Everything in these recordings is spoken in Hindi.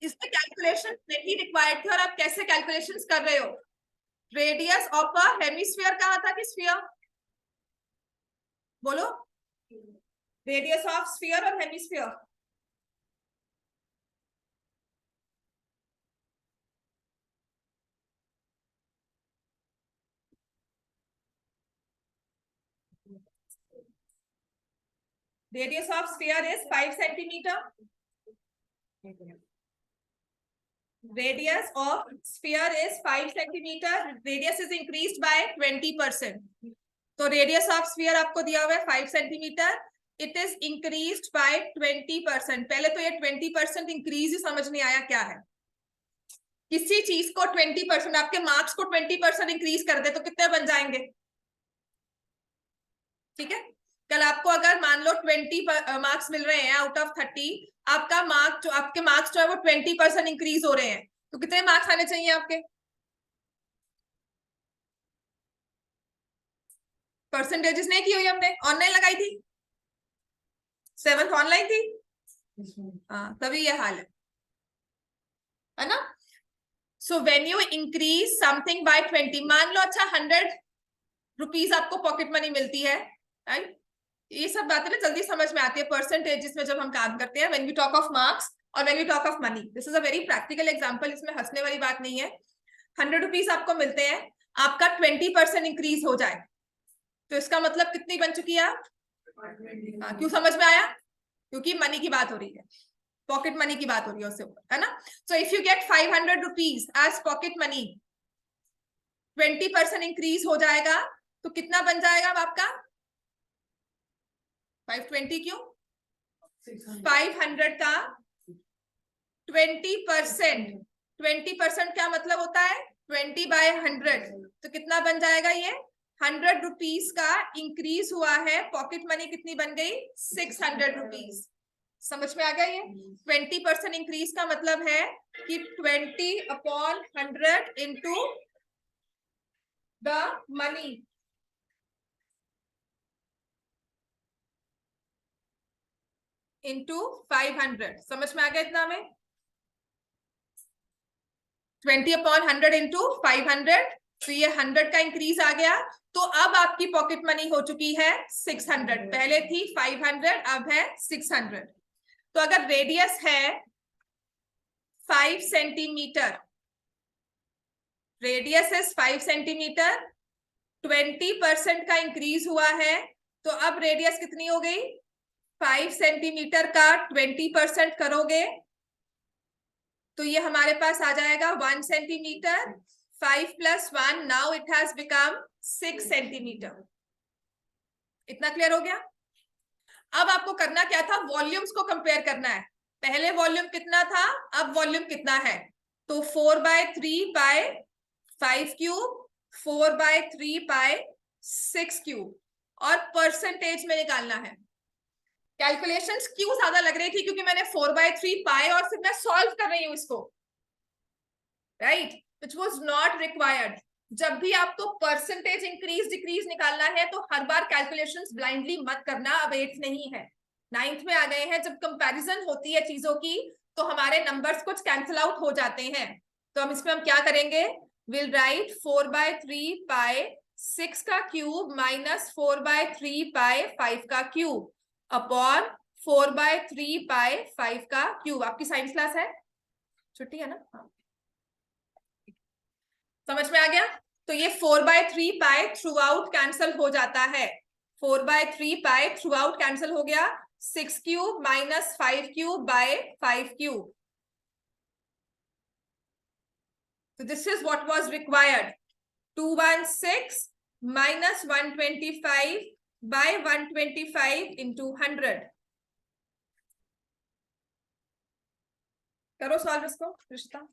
इसमें कैलकुलेशन नहीं रिक्वायर्ड थे और आप कैसे कैलकुलेशंस कर रहे हो? रेडियस ऑफ अ हेमिस्फीयर कहा था कि स्फीयर? बोलो, रेडियस ऑफ स्फीयर और hemisphere. Radius of sphere is 5 centimetre. Radius of sphere is 5 centimeter. Radius is increased by 20%. तो रेडियस ऑफ स्फीयर आपको दिया हुआ है 5 centimetre, it is increased by 20%। पहले तो ये 20% इंक्रीज ही समझ नहीं आया क्या है। किसी चीज को 20%, आपके मार्क्स को 20% इंक्रीज कर दे तो कितने बन जाएंगे? ठीक है, कल आपको अगर मान लो 20 मार्क्स मिल रहे हैं आउट ऑफ 30, आपका मार्क जो आपके मार्क्स जो है वो 20% इंक्रीज हो रहे हैं, तो कितने मार्क्स आने चाहिए आपके? परसेंटेजेस नहीं की हुई हमने, ऑनलाइन लगाई थी, 7th ऑनलाइन थी। हाँ, तभी ये हाल है ना। So when you increase something bye 20, मान लो अच्छा 100 रुपीज आपको पॉकेट मनी मिलती है, राइट? ये सब बातें ना जल्दी समझ में आती है परसेंटेजेस में जब हम काम करते हैं, when we talk of marks और when we talk of money. This is a very practical example, इसमें हंसने वाली बात नहीं है। 100 रुपीज आपको मिलते हैं, आपका 20% इंक्रीज हो जाए तो इसका मतलब कितनी बन चुकी है आप? हाँ, क्यों समझ में आया? क्योंकि मनी की बात हो रही है, पॉकेट मनी की बात हो रही है उससे ऊपर, है ना। So if you get 500 rupees as pocket money, 20% increase हो जाएगा तो कितना बन जाएगा आपका? 520 क्यों? 500 का 20%, 20% क्या मतलब होता है? 20/100, तो कितना बन जाएगा ये? 100 रुपीज का इंक्रीज हुआ है, पॉकेट मनी कितनी बन गई? 600 रुपीज। समझ में आ गया? ये 20% इंक्रीज का मतलब है कि 20/100 इंटू द मनी, इंटू 500। समझ में आ गया इतना में? 20/100 इंटू 500, तो ये 100 का इंक्रीज आ गया। तो अब आपकी पॉकेट मनी हो चुकी है 600, पहले थी 500, अब है 600। तो अगर रेडियस है 5 सेंटीमीटर, रेडियस इज 5 सेंटीमीटर, 20% का इंक्रीज हुआ है, तो अब रेडियस कितनी हो गई? 5 सेंटीमीटर का 20% करोगे तो ये हमारे पास आ जाएगा 1 centimetre. 5 + 1, now it has become 6 centimetre. इतना क्लियर हो गया? अब आपको करना क्या था? वॉल्यूम्स को कंपेयर करना है। पहले वॉल्यूम कितना था, अब वॉल्यूम कितना है? तो 4/3/5 क्यूब, 4/3/6 क्यूब, और परसेंटेज में निकालना है। कैलकुलेशंस क्यों ज्यादा लग रही थी? क्योंकि मैंने 4/3 पाए और फिर मैं सॉल्व कर रही हूं इसको, right, which was not required. जब भी आपको परसेंटेज इंक्रीज डिक्रीज निकालना है तो हर बार कैलकुलेशंस ब्लाइंडली मत करना। अब 8th नहीं है, 9th में आ गए हैं। जब कंपैरिजन होती है चीजों की तो हमारे नंबर्स कुछ कैंसिल आउट हो जाते हैं। तो हम क्या करेंगे? विल राइट 4/3/6 का क्यूब माइनस 4/3/5 का क्यूब अपॉन 4/3/5 का क्यूब। आपकी साइंस क्लास है, छुट्टी है ना? हाँ, समझ में आ गया? तो ये 4/3 थ्रू आउट कैंसिल हो जाता है, 4/3 थ्रू आउट कैंसिल हो गया। 6 cube minus 5 cube by 5 cube, तो this is what was required. 216 minus 125 by 125 into 100। करो सॉल्व इसको रिश्ता।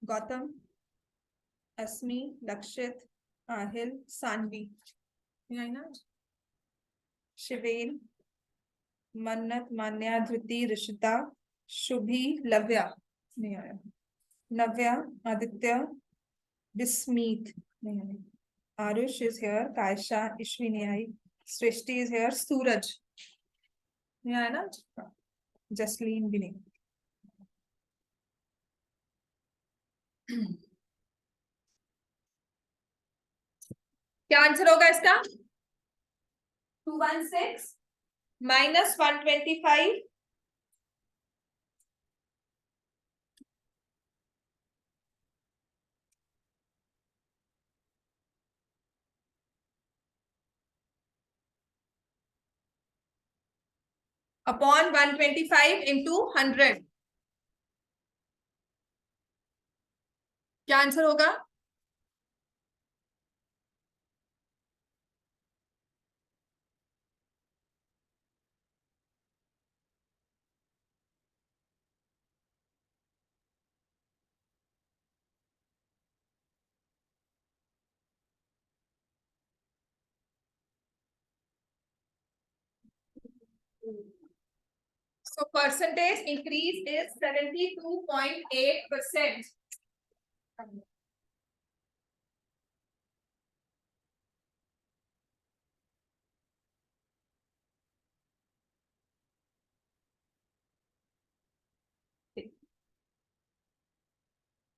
गौतम, अस्मी, लक्षित, आहिल, सानवी, ना, शिवेन, मन्नत, मान्या, धृति, ऋषिता, शुभी, लव्या नहीं आया, नव्या, आदित्य, विस्मीत नहीं आया, आरुष इज हियर, कायशा, ईश्वी नहीं आई, सृष्टि इज हेयर, सूरज यहाँ है ना, जसलीन भी नहीं। क्या आंसर होगा इसका? 216 माइनस 125 अपॉन 125 इंटू 100। क्या आंसर होगा? So percentage increase is 72.8%.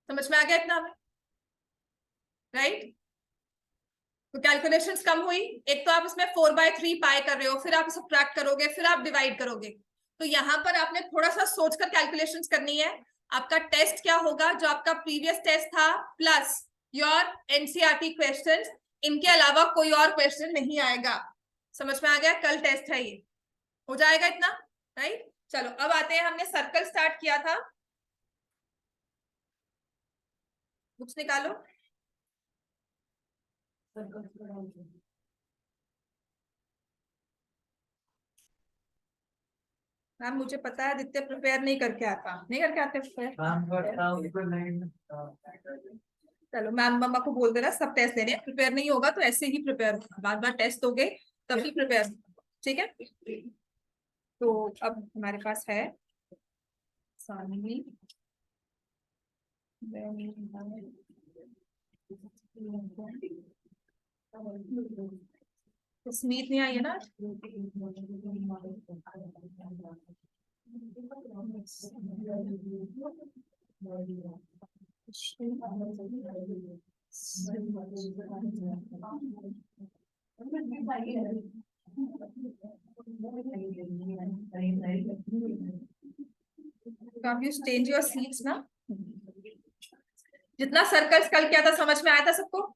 समझ में आ गया इतना हमें? राइट? तो कैलकुलेशंस कम हुई। एक तो आप इसमें 4/3 पाई कर रहे हो, फिर आप सब्ट्रैक्ट करोगे, फिर आप डिवाइड करोगे। तो यहाँ पर आपने थोड़ा सा सोचकर कैलकुलेशंस करनी है। आपका टेस्ट क्या होगा? जो आपका प्रीवियस टेस्ट था प्लस योर एनसीईआरटी क्वेश्चंस, इनके अलावा कोई और क्वेश्चन नहीं आएगा। समझ में आ गया? कल टेस्ट है ये, हो जाएगा इतना। राइट? चलो अब आते हैं, हमने सर्कल स्टार्ट किया था। बुक्स निकालो। मैम मुझे पता है आदित्य प्रिपेयर नहीं करके आता, नहीं करके आते प्रिपेयर। चलो मैम मम्मा को बोल देना सब टेस्ट देने, प्रिपेयर नहीं होगा तो ऐसे ही प्रिपेयर होगा, बार बार टेस्ट दोगे तभी प्रिपेयर। ठीक है? तो अब हमारे पास है सानी, स्मीत नहीं आई है ना? Have you changed your seats ना? जितना सर्कल्स कल किया था समझ में आया था सबको?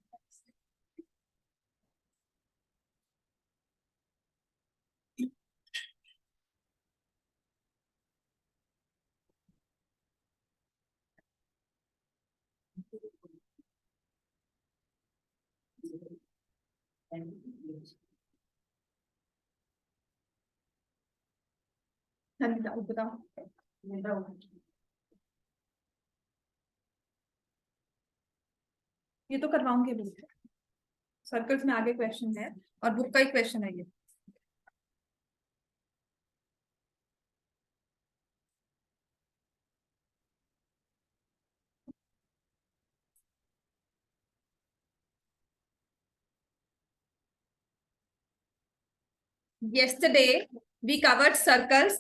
बताओ। ये तो करवाऊंगी बुक, सर्कल्स में आगे क्वेश्चन है और बुक का ही क्वेश्चन है ये। yesterday we covered circles,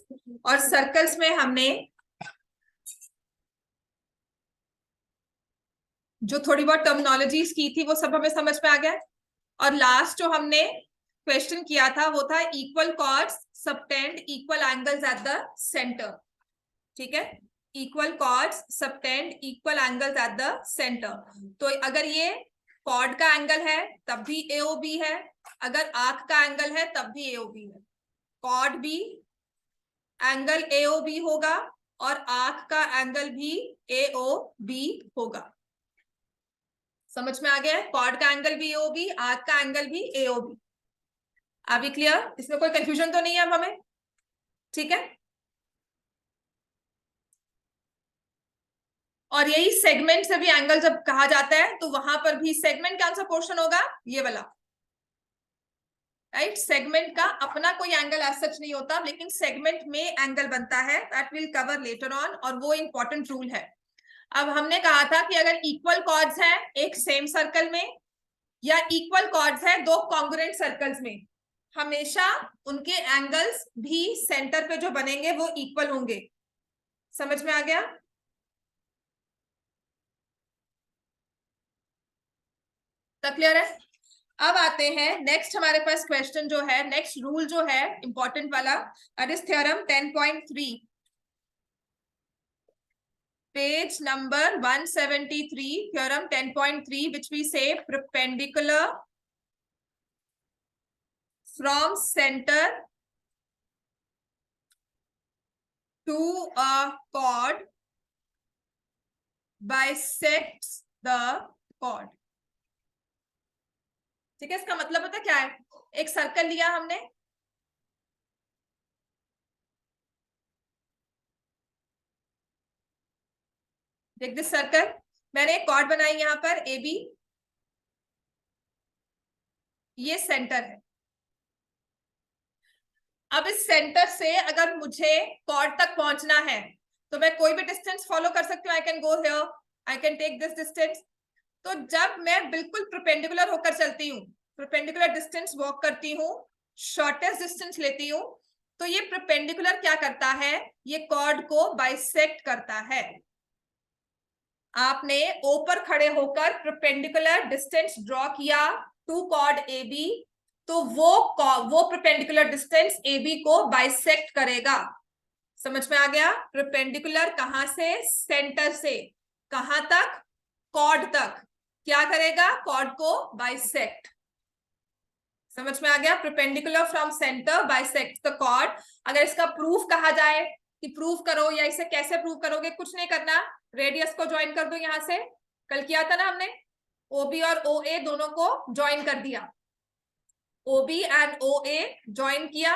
और सर्कल्स में हमने जो थोड़ी बहुत टर्मिनोलॉजीज की थी वो सब हमें समझ में आ गया। और लास्ट जो हमने क्वेश्चन किया था वो था equal chords subtend equal angles at the centre. ठीक है? Equal chords subtend equal angles at the centre. तो अगर ये कॉर्ड का एंगल है तब भी एओबी है, अगर आर्क का एंगल है तब भी एओबी है। कॉर्ड भी एंगल एओबी होगा और आर्क का एंगल भी एओबी होगा। समझ में आ गया है? कॉर्ड का एंगल भी एओबी, आर्क का एंगल भी एओबी। अभी क्लियर? इसमें कोई कंफ्यूजन तो नहीं है अब हमें? ठीक है? और यही सेगमेंट से भी एंगल जब कहा जाता है तो वहां पर भी सेगमेंट कौन सा पोर्शन होगा? ये वाला। राइट? सेगमेंट का अपना कोई एंगल एज सच नहीं होता, लेकिन सेगमेंट में एंगल बनता है, that will cover later on, और वो इंपॉर्टेंट रूल है। अब हमने कहा था कि अगर इक्वल कॉर्ड्स हैं एक सेम सर्कल में या इक्वल कॉर्ड्स हैं दो कॉन्ग्रुएंट सर्कल्स में, हमेशा उनके एंगल्स भी सेंटर पे जो बनेंगे वो इक्वल होंगे। समझ में आ गया? तब क्लियर है? अब आते हैं नेक्स्ट, हमारे पास क्वेश्चन जो है, नेक्स्ट रूल जो है इंपॉर्टेंट वाला, that is theorem 10.3, page number 173, theorem 10.3, which we say perpendicular from center to a chord bisects the chord। ठीक है, इसका मतलब पता क्या है? एक सर्कल लिया हमने, देख दिस सर्कल, मैंने एक कॉर्ड बनाई यहां पर ए बी, ये सेंटर है। अब इस सेंटर से अगर मुझे कॉर्ड तक पहुंचना है तो मैं कोई भी डिस्टेंस फॉलो कर सकती हूँ। I can go here, I can take this distance. तो जब मैं बिल्कुल परपेंडिकुलर होकर चलती हूँ, परपेंडिकुलर डिस्टेंस वॉक करती हूँ, शॉर्टेस्ट डिस्टेंस लेती हूँ, तो ये परपेंडिकुलर क्या करता है? ये कॉर्ड को बाइसेक्ट करता है। आपने ओ पर खड़े होकर परपेंडिकुलर डिस्टेंस ड्रॉ किया टू कॉर्ड ए बी, तो वो परपेंडिकुलर डिस्टेंस ए बी को बाइसेक्ट करेगा। समझ में आ गया? परपेंडिकुलर कहां से? सेंटर से कहां तक? कॉर्ड तक। क्या करेगा? कॉर्ड को बाइसेक्ट। समझ में आ गया? Perpendicular from centre bisect the chord. अगर इसका प्रूफ कहा जाए कि प्रूफ करो, या इसे कैसे प्रूव करोगे? कुछ नहीं करना, रेडियस को ज्वाइन कर दो यहां से, कल किया था ना हमने, ओबी और ओ ए दोनों को ज्वाइन कर दिया, OB and OA join किया,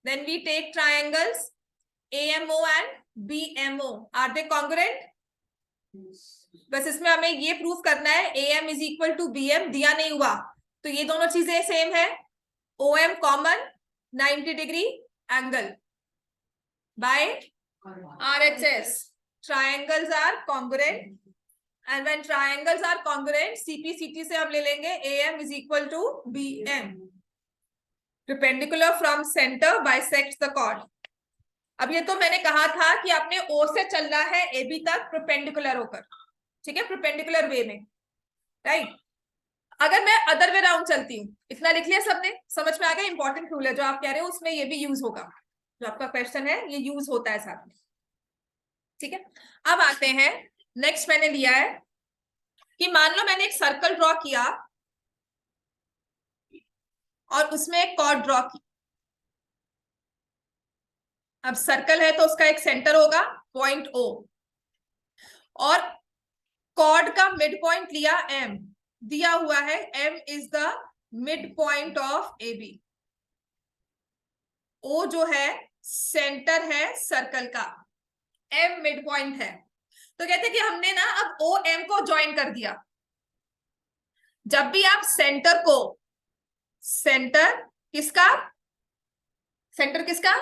then we take triangles AMO and BMO, are they congruent? बस इसमें हमें ये प्रूफ करना है AM is equal to BM, दिया नहीं हुआ तो ये दोनों चीजें सेम है, OM common 90 degree angle by RHS, triangles are congruent, and when triangles are congruent, CP/CT से हम ले लेंगे AM is equal to BM, perpendicular from center bisects the chord। अब ये तो मैंने कहा था कि आपने O से चलना है AB तक परपेंडिकुलर होकर, ठीक है, परपेंडिकुलर वे में, राइट। अगर मैं अदर वे राउंड चलती हूँ, इतना लिख लिया सबने? समझ में आ गया? इंपॉर्टेंट रूल है जो आप कह रहे हो, उसमें ये भी यूज होगा, जो आपका क्वेश्चन है ये यूज होता है साथ में, ठीक है। अब आते हैं नेक्स्ट, मैंने लिया है कि मान लो मैंने एक सर्कल ड्रॉ किया और उसमें एक कॉर्ड ड्रॉ की। अब सर्कल है तो उसका एक सेंटर होगा पॉइंट O, और कॉर्ड का मिड पॉइंट लिया M, दिया हुआ है M is the mid point of AB। O जो है सेंटर है सर्कल का, M मिड पॉइंट है। तो कहते हैं कि हमने ना अब OM को ज्वाइन कर दिया। जब भी आप सेंटर को, सेंटर किसका? सेंटर किसका?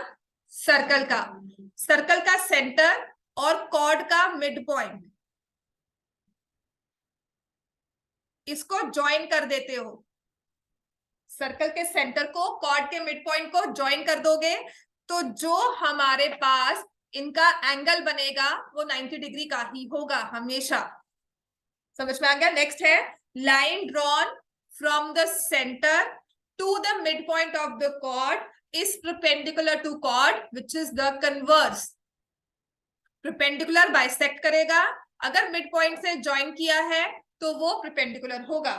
सर्कल का, सर्कल का सेंटर और कॉर्ड का मिड पॉइंट, इसको ज्वाइन कर देते हो। सर्कल के सेंटर को कॉर्ड के मिड पॉइंट को ज्वाइन कर दोगे तो जो हमारे पास इनका एंगल बनेगा वो 90 डिग्री का ही होगा हमेशा। समझ में आ गया? नेक्स्ट है line drawn from the centre to the mid point of the chord is perpendicular to chord which is the converse। Perpendicular bisect करेगा, अगर मिड पॉइंट से ज्वाइन किया है तो वो परपेंडिकुलर होगा,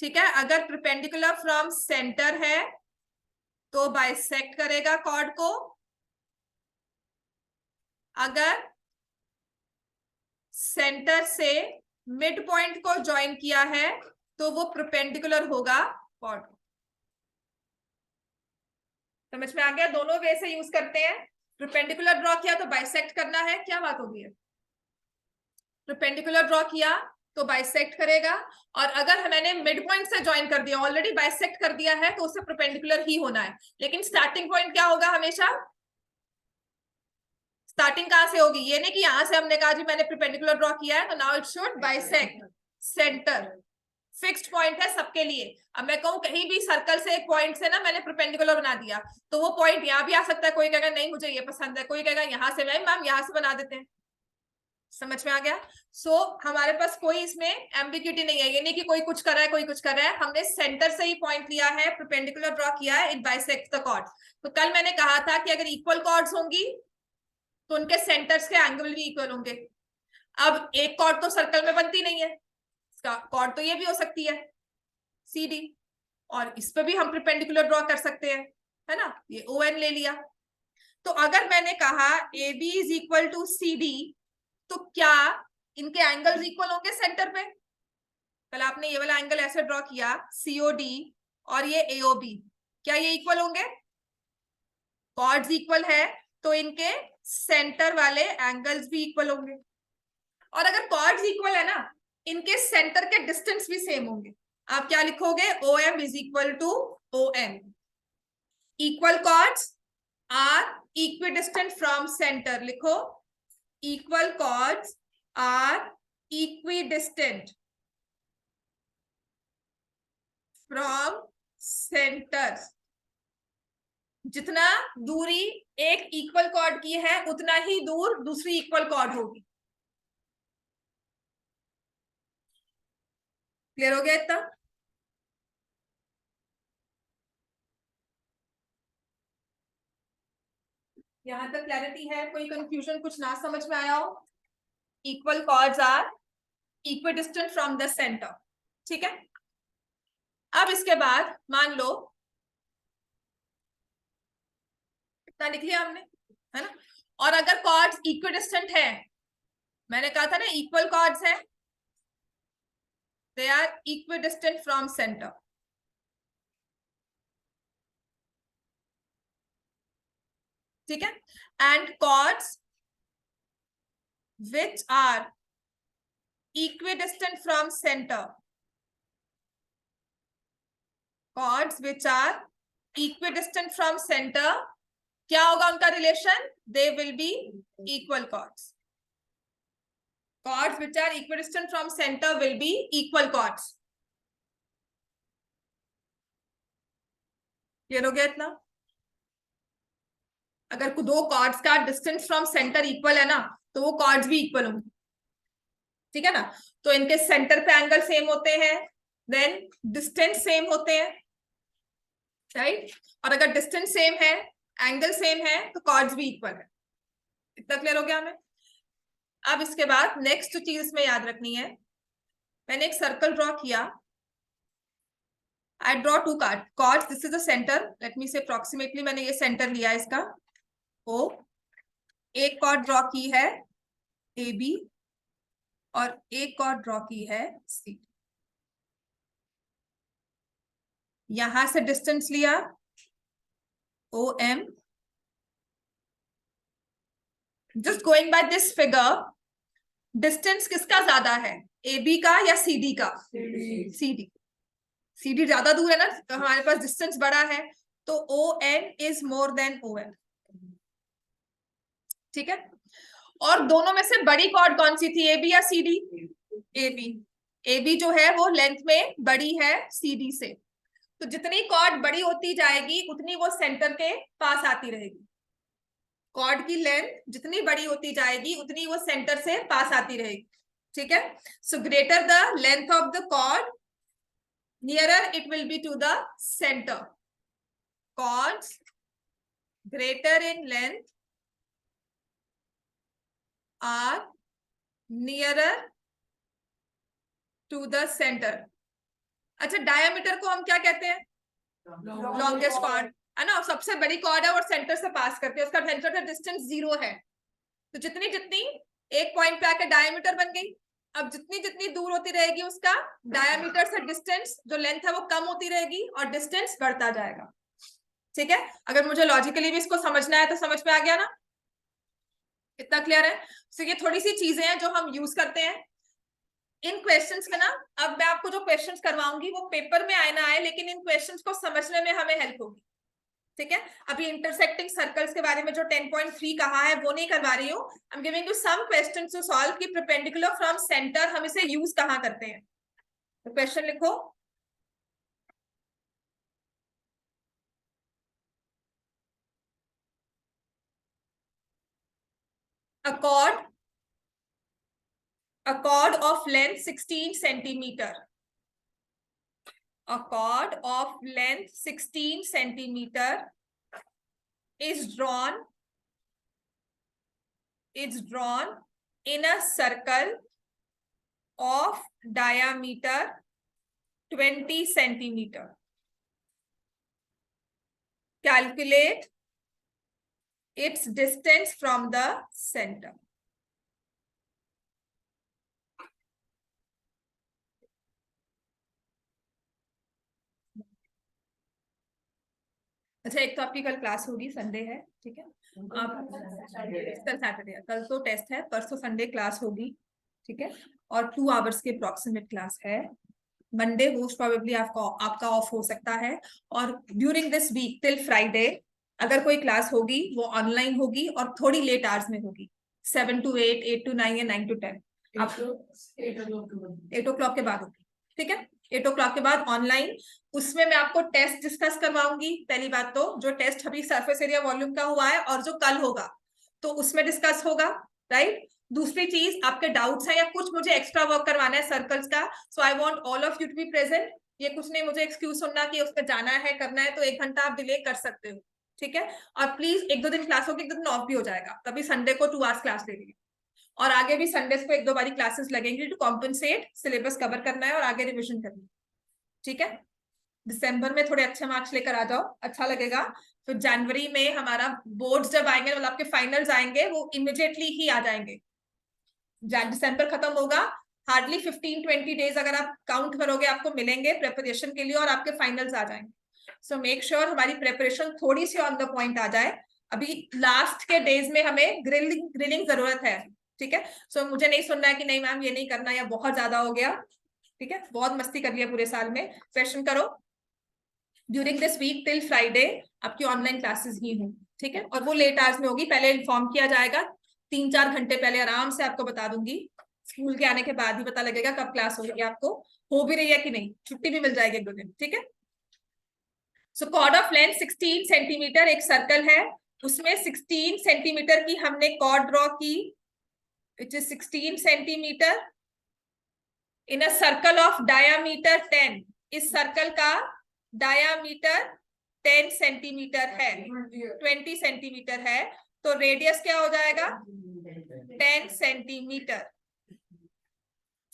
ठीक है। अगर परपेंडिकुलर फ्रॉम सेंटर है तो बाइसेक्ट करेगा कॉर्ड को, अगर सेंटर से मिड पॉइंट को ज्वाइन किया है तो वो परपेंडिकुलर होगा कॉर्ड को। समझ में आ गया? दोनों वे से यूज करते हैं। परपेंडिकुलर ड्रॉ किया तो बाइसेक्ट करना है, क्या बात होगी है? परपेंडिकुलर ड्रॉ किया तो बाइसेक्ट करेगा, और अगर मैंने मिड पॉइंट से ज्वाइन कर दिया, ऑलरेडी बाइसेक्ट कर दिया है, तो उससे परपेंडिकुलर ही होना है। लेकिन स्टार्टिंग पॉइंट क्या होगा? हमेशा स्टार्टिंग कहां से होगी? ये नहीं कि यहां से हमने कहा जी मैंने परपेंडिकुलर ड्रॉ किया है तो now it should bisect centre. Fixed point है सबके लिए। अब मैं कहूँ कहीं भी सर्कल से एक पॉइंट से ना मैंने परपेंडिकुलर बना दिया, तो वो पॉइंट यहाँ भी आ सकता है। कोई कहेगा नहीं मुझे ये पसंद है, कोई कहेगा यहाँ से, मैम यहाँ से बना देते हैं। समझ में आ गया? हमारे पास कोई इसमें एम्बिग्यूटी नहीं है, ये नहीं कि कोई कुछ कर रहा है कोई कुछ कर रहा है। हमने सेंटर से ही पॉइंट लिया है, परपेंडिकुलर ड्रॉ किया है, इट बाइसेक्ट्स द कॉर्ड। तो कल मैंने कहा था कि अगर इक्वल कॉर्ड्स होंगी तो उनके सेंटर्स के एंगल भी इक्वल होंगे। अब एक कॉर्ड तो सर्कल में बनती नहीं है, कॉर्ड तो ये भी हो सकती है सी डी, और इस पे भी हम परपेंडिकुलर ड्रॉ कर सकते हैं, है ना। ये ओ एन ले लिया। तो अगर मैंने कहा A B is equal to C D, तो क्या इनके एंगल्स इक्वल होंगे सेंटर पे? कल आपने ये वाला एंगल ऐसे ड्रॉ किया सीओडी और ये एओबी, क्या ये इक्वल होंगे? कॉर्ड्स इक्वल है तो इनके सेंटर वाले एंगल्स भी इक्वल होंगे। और अगर कॉर्ड्स इक्वल है ना, इनके सेंटर के डिस्टेंस भी सेम होंगे। आप क्या लिखोगे? O M is equal to O N. Equal chords are equidistant from centre, लिखो equal chords are equidistant from centers। जितना दूरी एक इक्वल कॉर्ड की है उतना ही दूर दूसरी इक्वल कॉर्ड होगी। क्लियर हो गया इतना? यहां तक क्लैरिटी है? कोई कंफ्यूजन, कुछ ना समझ में आया हो? Equal chords are equidistant from the centre, ठीक है। अब इसके बाद मान लो इतना लिख लिया हमने, है ना। और अगर कॉर्ड्स इक्विडिस्टेंट है, मैंने कहा था ना इक्वल कॉर्ड्स है, they are equidistant from centre, ठीक है। And chords which are equidistant from centre, chords which are equidistant from centre, क्या होगा उनका relation? They will be equal chords. Chords which are equidistant from center will be equal chords। Clear हो गया इतना? अगर दो कॉर्ड्स का डिस्टेंस फ्रॉम सेंटर इक्वल है ना, तो वो कॉर्ड्स भी इक्वल होंगे, ठीक है ना। तो इनके सेंटर पे एंगल सेम होते हैं, देन डिस्टेंस सेम होते हैं, राइट। और अगर डिस्टेंस सेम है, एंगल सेम है, तो कॉर्ड्स भी इक्वल है। इतना क्लियर हो गया हमें? अब इसके बाद नेक्स्ट चीज इसमें याद रखनी है, मैंने एक सर्कल ड्रॉ किया, I draw two chords, this is the center, let me say approximately मैंने ये सेंटर लिया इसका O, एक कॉर्ड ड्रॉ की है AB और एक कॉर्ड ड्रॉ की है C। यहां से डिस्टेंस लिया OM, just going by this figure, distance किसका ज्यादा है, AB का या CD का? CD। CD ज्यादा दूर है ना, तो हमारे पास डिस्टेंस बड़ा है, तो ON is more than OM, ठीक है। और दोनों में से बड़ी कॉर्ड कौन सी थी, AB या CD? AB। AB जो है वो लेंथ में बड़ी है CD से, तो जितनी कॉर्ड बड़ी होती जाएगी उतनी वो सेंटर के पास आती रहेगी। कॉर्ड की लेंथ जितनी बड़ी होती जाएगी उतनी वो सेंटर से पास आती रहेगी, ठीक है। So greater the length of the chord, nearer it will be to the center। Chords greater in length are nearer to the center। अच्छा, डायमीटर को हम क्या कहते हैं? लॉन्गेस्ट कॉर्ड, है ना। सबसे बड़ी कॉर्ड है और सेंटर से पास करते हैं, उसका सेंटर से डिस्टेंस 0 है, तो जितनी जितनी एक पॉइंट पे आकर डायमीटर बन गई। अब जितनी जितनी दूर होती रहेगी उसका डायमीटर से डिस्टेंस जो लेंथ है वो कम होती रहेगी और डिस्टेंस बढ़ता जाएगा, ठीक है। अगर मुझे लॉजिकली भी इसको समझना है तो समझ में आ गया ना? इतना क्लियर है? तो ये थोड़ी सी चीजें हैं जो हम यूज करते हैं इन क्वेश्चंस का ना। अब मैं आपको जो क्वेश्चंस करवाऊंगी वो पेपर में आए ना आए, लेकिन इन क्वेश्चंस को समझने में हमें हेल्प होगी, ठीक है। अभी इंटरसेक्टिंग सर्कल्स के बारे में जो 10.3 कहा है वो नहीं करवा रही हूँ। I am giving you some questions to solve कि परपेंडिकुलर फ्रॉम सेंटर हम इसे यूज कहाँ करते हैं, तो क्वेश्चन लिखो, a cord of length 16 centimeter, a cord of length 16 centimeter is drawn in a circle of diameter 20 centimeter. Calculate its distance from the center. अच्छा, एक तो आपकी कल क्लास होगी, संडे है, ठीक है। आप कल सैटरडे है, कल तो टेस्ट है, परसों संडे क्लास होगी, ठीक है। और 2 आवर्स की अप्रोक्सीमेट क्लास है। मंडे मोस्ट प्रोबेबली आपका ऑफ हो सकता है। और during this week till Friday अगर कोई क्लास होगी वो ऑनलाइन होगी और थोड़ी लेट आवर्स में होगी, 7 to 8, 8 to 9 या 9 to 10। आप 8 o'clock के बाद होगी, ठीक है। 8 o'clock के बाद ऑनलाइन, उसमें मैं आपको टेस्ट डिस्कस करवाऊंगी। पहली बात तो जो टेस्ट अभी सरफेस एरिया वॉल्यूम का हुआ है और जो कल होगा तो उसमें डिस्कस होगा, राइट। दूसरी चीज, आपके डाउट्स हैं या कुछ मुझे एक्स्ट्रा वर्क करवाना है सर्कल्स का, so I want all of you to be present. ये कुछ नहीं मुझे एक्सक्यूज सुनना कि उसका जाना है करना है, तो 1 घंटा आप डिले कर सकते हो, ठीक है। और प्लीज 1-2 दिन क्लास होगी, 1 दिन ऑफ भी हो जाएगा, तभी संडे को 2 आवर्स क्लास ले लीजिए। और आगे भी संडेस को 1-2 बारी क्लासेस लगेंगी टू कॉम्पनसेट, सिलेबस कवर करना है और आगे रिविजन करनी है, ठीक है। दिसंबर में थोड़े अच्छे मार्क्स लेकर आ जाओ, अच्छा लगेगा। तो जनवरी में हमारा बोर्ड्स जब आएंगे, मतलब आपके फाइनल्स आएंगे, वो इमिडिएटली ही आ जाएंगे। दिसंबर खत्म होगा, हार्डली 15-20 डेज अगर आप काउंट करोगे आपको मिलेंगे प्रिपरेशन के लिए और आपके फाइनल्स आ जाएंगे। सो मेक श्योर हमारी प्रिपरेशन थोड़ी सी ऑन द पॉइंट आ जाए। अभी लास्ट के डेज में हमें ग्रिलिंग जरूरत है, ठीक है। सो मुझे नहीं सुनना है कि नहीं मैम ये नहीं करना या बहुत ज्यादा हो गया, ठीक है, बहुत मस्ती कर लिया पूरे साल में। क्वेश्चन करो during this week till Friday, आपकी ऑनलाइन क्लासेस ही हों, ठीक है। और वो लेट आवर्स में होगी, पहले इन्फॉर्म किया जाएगा, 3-4 घंटे पहले आराम से आपको बता दूंगी। स्कूल के आने के बाद ही पता लगेगा कब क्लास हो रही है, आपको हो भी रही है कि नहीं, छुट्टी भी मिल जाएगी 1-2 दिन, ठीक है। सो कॉर्ड ऑफ लेंथ 16 सेंटीमीटर एक सर्कल है, उसमें 16 सेंटीमीटर की हमने कॉर्ड ड्रॉ की, which is 16 centimetre in a circle of diameter 10। इस सर्कल का डायामीटर 10 सेंटीमीटर है, 20 सेंटीमीटर है, तो रेडियस क्या हो जाएगा 10 सेंटीमीटर,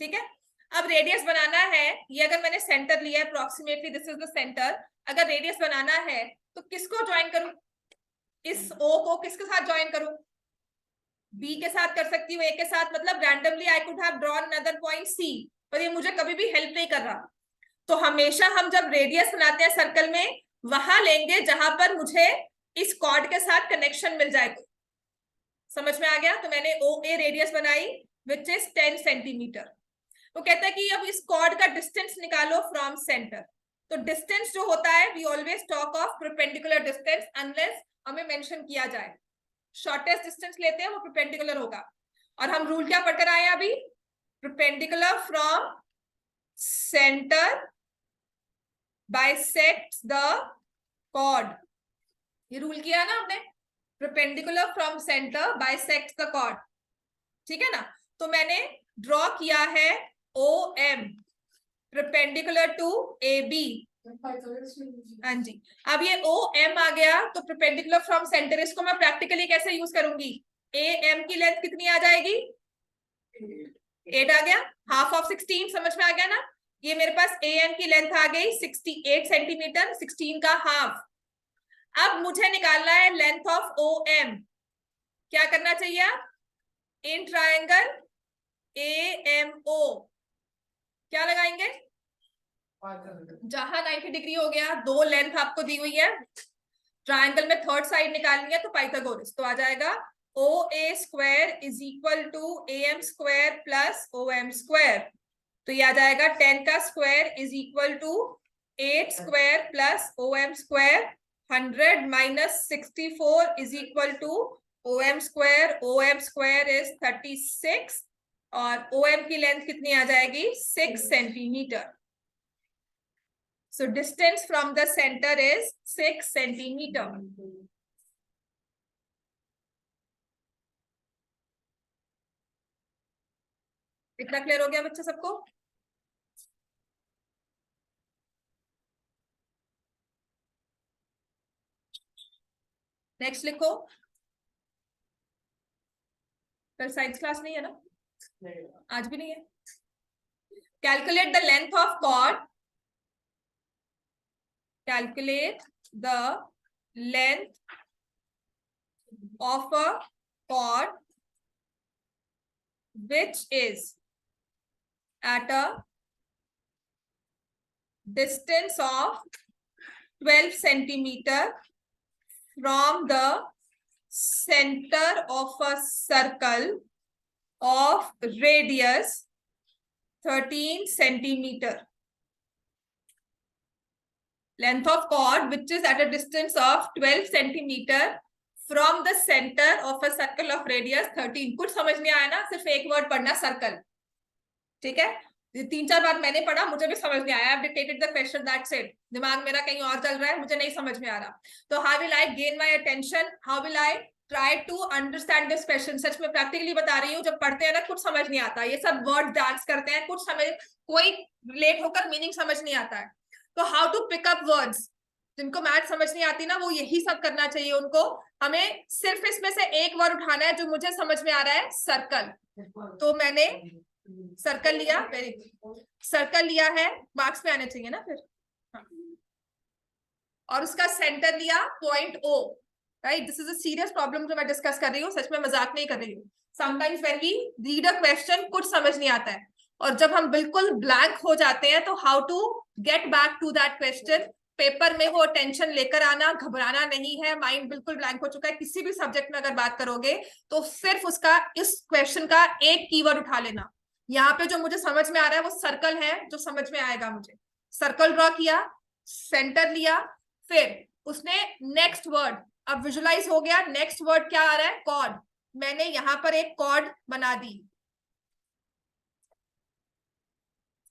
ठीक है। अब रेडियस बनाना है, ये अगर मैंने सेंटर लिया है approximately this is the centre, अगर रेडियस बनाना है तो किसको ज्वाइन करूं, इस O को किसके साथ ज्वाइन करूं, B के साथ कर सकती हूँ, A के साथ, मतलब randomly I could have drawn another point C, पर ये मुझे कभी भी हेल्प नहीं कर रहा। तो हमेशा हम जब रेडियस बनाते हैं सर्कल में वहां लेंगे जहां पर मुझे इस कॉर्ड के साथ कनेक्शन मिल जाए। समझ में आ गया। तो मैंने OA रेडियस बनाई विच इज 10 सेंटीमीटर। वो कहता है कि अब इस कॉर्ड का डिस्टेंस निकालो फ्रॉम सेंटर। तो डिस्टेंस जो होता है we always talk of perpendicular distance unless हमें मेंशन किया जाए। शॉर्टेस्ट डिस्टेंस लेते हैं वो परपेंडिकुलर होगा। और हम रूल क्या पढ़कर आए अभी, perpendicular from centre bisects the chord, ये रूल किया ना हमने, perpendicular from centre bisects the chord, ठीक है ना। तो मैंने ड्रॉ किया है OM परपेंडिकुलर टू AB, हाँ जी। अब ये OM आ गया तो परपेंडिकुलर फ्रॉम सेंटर, इसको मैं प्रैक्टिकली कैसे यूज करूंगी, AM की लेंथ कितनी आ जाएगी 8 आ गया, हाफ ऑफ 16, समझ में आ गया ना। ये मेरे पास AM की लेंथ आ गई 68 सेंटीमीटर, 16 का हाफ। अब मुझे निकालना है लेंथ ऑफ OM, क्या करना चाहिए, इन ट्रायंगल AMO क्या लगाएंगे, जहां 90 डिग्री हो गया, 2 लेंथ आपको दी हुई है, ट्रायंगल में थर्ड साइड निकालनी है तो पाइथागोरस, तो आ जाएगा OA square is equal to AM square plus OM square. तो ये आ जाएगा 10 का square is equal to 8 square plus OM square, 100 minus 64 is equal to OM square, OM square is 36 और OM की लेंथ कितनी आ जाएगी 6 centimetre. So distance from the center is 6 centimeter. इतना क्लियर हो गया बच्चा सबको? नेक्स्ट लिखो। कल साइंस क्लास नहीं है ना? आज भी नहीं है। Calculate the length of chord. Calculate the length of a cord which is at a distance of 12 centimeter from the center of a circle of radius 13 centimeter. Length of cord which is at a distance of 12 centimeter from the center of a circle of radius 13. कुछ समझ नहीं आया ना? सिर्फ एक वर्ड पढ़ना, सर्कल। ठीक है, 3-4 बार मैंने पढ़ा, मुझे भी समझ नहीं आया। I've dictated the question, that's it. दिमाग मेरा कहीं और चल रहा है, मुझे नहीं समझ में आ रहा। तो how will I gain my attention? How will I try to understand this question? सच में प्रैक्टिकली बता रही हूँ, जब पढ़ते हैं ना कुछ समझ नहीं आता। ये सब वर्ड डांस करते हैं, कुछ समझ, कोई लेट होकर मीनिंग समझ नहीं आता है। तो how to pick up words, जिनको मैथ समझ नहीं आती ना, वो यही सब करना चाहिए उनको। हमें सिर्फ इसमें से एक वर्ड उठाना है जो मुझे समझ में आ रहा है, सर्कल। तो मैंने सर्कल लिया, वेरी सर्कल लिया है, मार्क्स में आने चाहिए ना फिर। और उसका सेंटर लिया point O, right. This is a serious problem जो मैं डिस्कस कर रही हूँ, सच में मजाक नहीं कर रही हूँ। Sometimes when we read a question कुछ समझ नहीं आता है, और जब हम बिल्कुल ब्लैंक हो जाते हैं तो how to get back to that question. Paper में वो टेंशन लेकर आना, घबराना नहीं है। माइंड बिल्कुल ब्लैंक हो चुका है, किसी भी सब्जेक्ट में अगर बात करोगे तो सिर्फ उसका, इस क्वेश्चन का एक कीवर्ड उठा लेना। यहाँ पे जो मुझे समझ में आ रहा है वो सर्कल है, जो समझ में आएगा मुझे। सर्कल ड्रॉ किया, सेंटर लिया, फिर उसने नेक्स्ट वर्ड, अब विजुलाइज हो गया। नेक्स्ट वर्ड क्या आ रहा है? कॉर्ड। मैंने यहां पर एक कॉर्ड बना दी,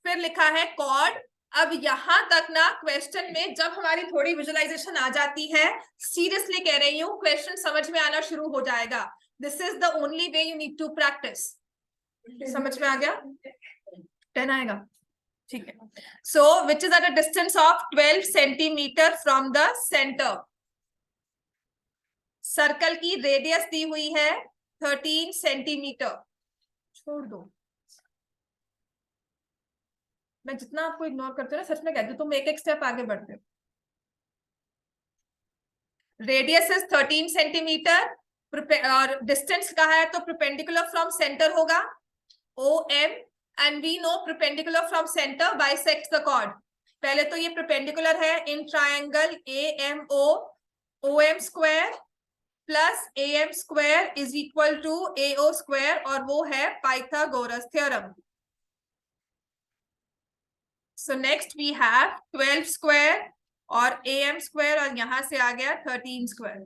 फिर लिखा है कॉर्ड। अब यहां तक ना क्वेश्चन में जब हमारी थोड़ी विजुअलाइजेशन आ जाती है, सीरियसली कह रही हूं, क्वेश्चन समझ में आना शुरू हो जाएगा। This is the only way you need to practice. समझ में आ गया? 10 आएगा, ठीक है। So which is at a distance of 12 centimetre from the centre. Circle की रेडियस दी हुई है 13 सेंटीमीटर। छोड़ दो, मैं जितना आपको इग्नोर करती हूँ ना, सच में कहती हूँ, तुम एक एक स्टेप आगे बढ़ते हो। रेडियस इज 13 सेंटीमीटर और डिस्टेंस कहा है तो परपेंडिकुलर फ्रॉम सेंटर होगा OM, and we know perpendicular from centre bisects the chord. पहले तो ये परपेंडिकुलर है in triangle AMO, OM square plus AM square is equal to AO square, और वो है Pythagoras theorem. So next we have 12 square और AM स्क्वायर, और यहां से आ गया 13 स्क्वायर।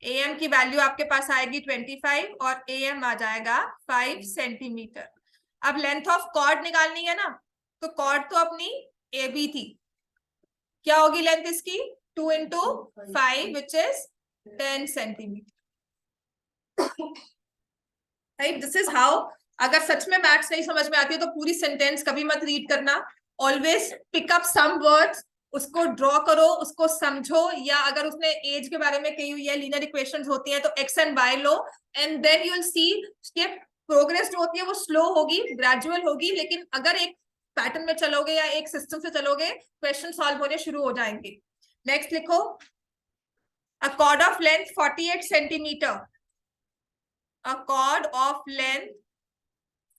AM की वैल्यू आपके पास आएगी 25 और AM आ जाएगा 5 सेंटीमीटर। अब लेंथ ऑफ कॉर्ड निकालनी है ना, तो कॉर्ड तो अपनी AB थी, क्या होगी लेंथ इसकी? 2 into 5 which is 10 centimetre. Right, this is how. अगर सच में मैथ्स नहीं समझ में आती है तो पूरी सेंटेंस कभी मत रीड करना। Always pick up some words, उसको ड्रॉ करो, उसको समझो, या अगर उसने एज के बारे में कही हुई है, लीनियर इक्वेशंस होती हैं तो x and y लो, and then you will see कि प्रोग्रेस जो होती है वो स्लो होगी, ग्रेजुअल होगी, लेकिन अगर एक पैटर्न में चलोगे या एक सिस्टम से चलोगे, क्वेश्चन सॉल्व होने शुरू हो जाएंगे। नेक्स्ट लिखो, अ cord of length 48 centimetre. A chord of length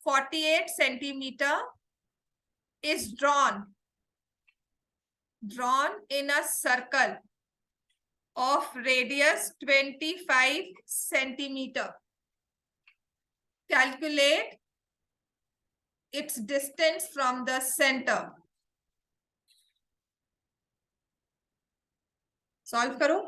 48 centimeter is drawn in a circle of radius 25 centimeter. Calculate its distance from the center. Solve करो।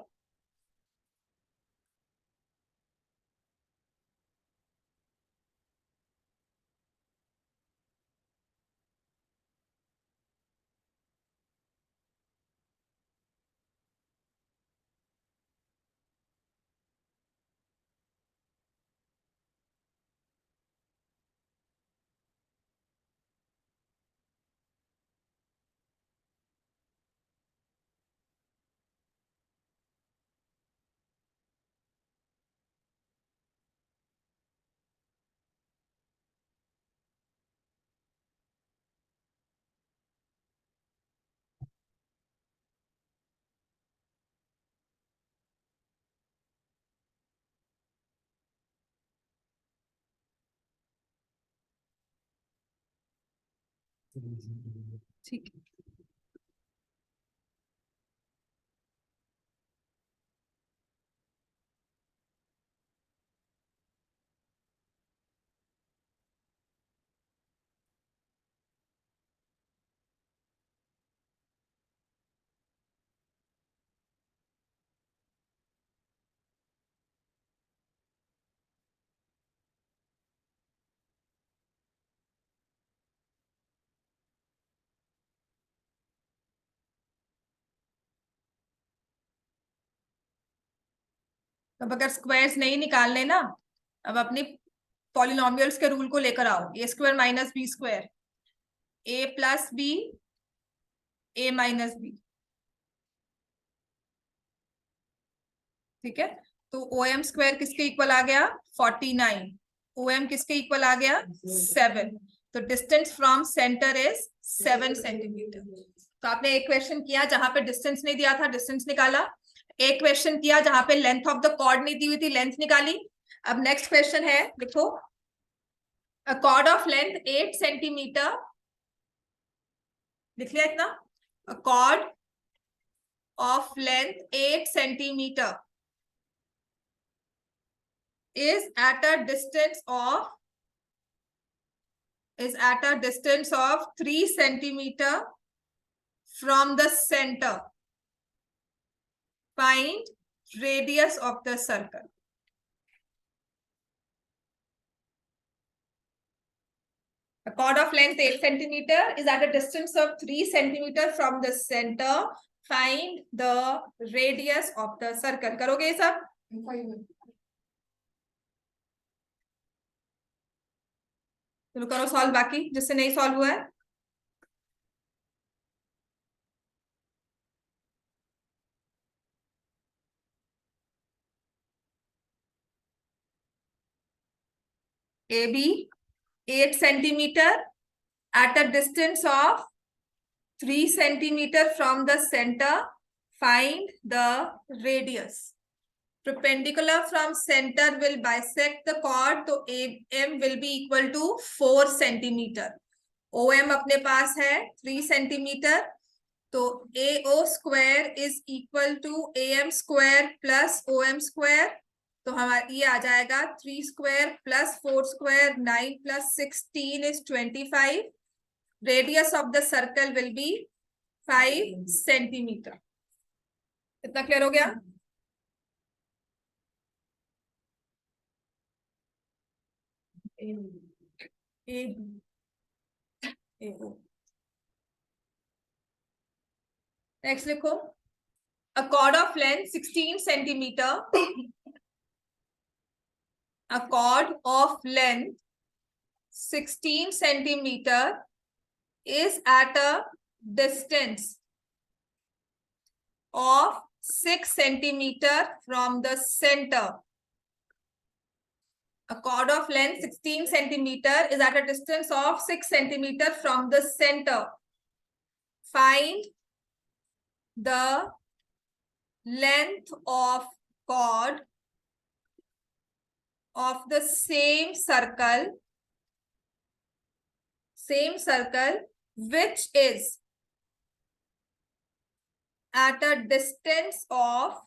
ठीक है। अब अगर स्क्वायर्स नहीं निकालने ना, अब अपनी पॉलिनोमियल्स के रूल को लेकर आओ। ए स्क्वायर माइनस बी स्क्वायर, ए प्लस बी, ए माइनस बी। ठीक है, तो ओ एम स्क्वायर किसके इक्वल आ गया? 49। ओ एम किसके इक्वल आ गया? 7। तो distance from centre is 7 centimetre. तो आपने एक क्वेश्चन किया जहां पे डिस्टेंस नहीं दिया था, डिस्टेंस निकाला। एक क्वेश्चन किया जहां पे लेंथ ऑफ द कॉर्ड नहीं दी हुई थी, लेंथ निकाली। अब नेक्स्ट क्वेश्चन है, देखो, अ कॉर्ड ऑफ लेंथ 8 सेंटीमीटर, लिख लिया इतना, अ cord of length 8 centimetre is at a distance of 3 centimeter from the center. Find radius of the circle. A chord of length 8 centimeter is at a distance of 3 centimeter from the center. Find the radius of the circle. करोगे ये सब? चलो करो सॉल्व, बाकी जिससे नहीं सॉल्व हुआ है। A B 8 centimeter at a distance of 3 centimeter from the center. Find the radius. Perpendicular from center will bisect the chord, तो AM will be equal to 4 centimeter. OM अपने पास है 3 centimeter, तो AO square is equal to AM square plus OM square. तो हमारा ये आ जाएगा 3 square plus 4 square, 9 plus 16 is 25. Radius of the circle will be 5 centimeter. इतना क्लियर हो गया? नेक्स्ट लिखो, a chord of length 16 centimeter, a chord of length 16 centimeter is at a distance of 6 centimeter from the center. A chord of length 16 centimeter is at a distance of 6 centimeter from the center. Find the length of chord of the same circle which is at a distance of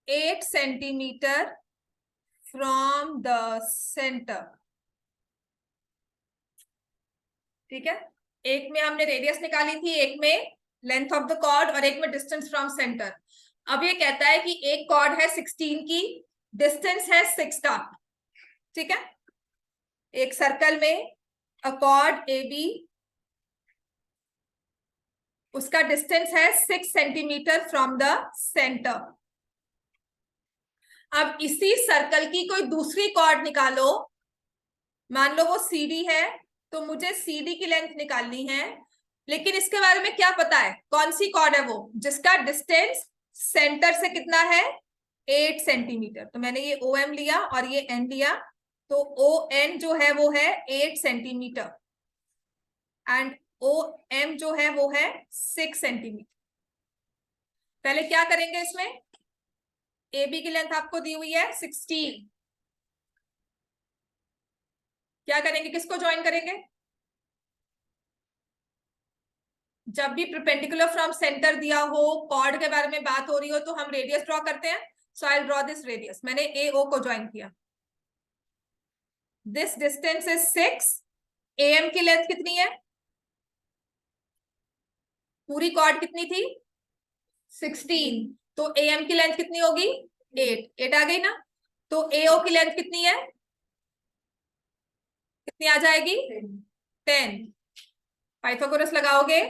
8 centimeter from the center. ठीक है, एक में हमने रेडियस निकाली थी, एक में लेंथ ऑफ द कॉर्ड और एक में डिस्टेंस फ्रॉम सेंटर। अब ये कहता है कि एक कॉर्ड है 16 की, डिस्टेंस है 6 का। ठीक है, एक सर्कल में अ कॉर्ड ए बी, उसका डिस्टेंस है 6 सेंटीमीटर फ्रॉम द सेंटर। अब इसी सर्कल की कोई दूसरी कॉर्ड निकालो, मान लो वो CD है, तो मुझे CD की लेंथ निकालनी है, लेकिन इसके बारे में क्या पता है, कौन सी कॉर्ड है वो जिसका डिस्टेंस सेंटर से कितना है? 8 सेंटीमीटर। तो मैंने ये OM लिया और ये N लिया, तो ON जो है वो है 8 सेंटीमीटर एंड OM जो है वो है 6 सेंटीमीटर। पहले क्या करेंगे, इसमें AB की लेंथ आपको दी हुई है 16, क्या करेंगे, किसको ज्वाइन करेंगे? जब भी परपेंडिकुलर फ्रॉम सेंटर दिया हो, कॉर्ड के बारे में बात हो रही हो, तो हम रेडियस ड्रॉ करते हैं. सो आई ड्रॉ दिस रेडियस. मैंने ए ओ को ज्वाइन किया. This distance is 6. एम की लेंथ कितनी है? पूरी कॉर्ड कितनी थी? 16. तो एम की लेंथ कितनी होगी? 8. 8 आ गई ना? तो एओ की लेंथ कितनी है? कितनी आ जाएगी? 10. पाइथागोरस लगाओगे.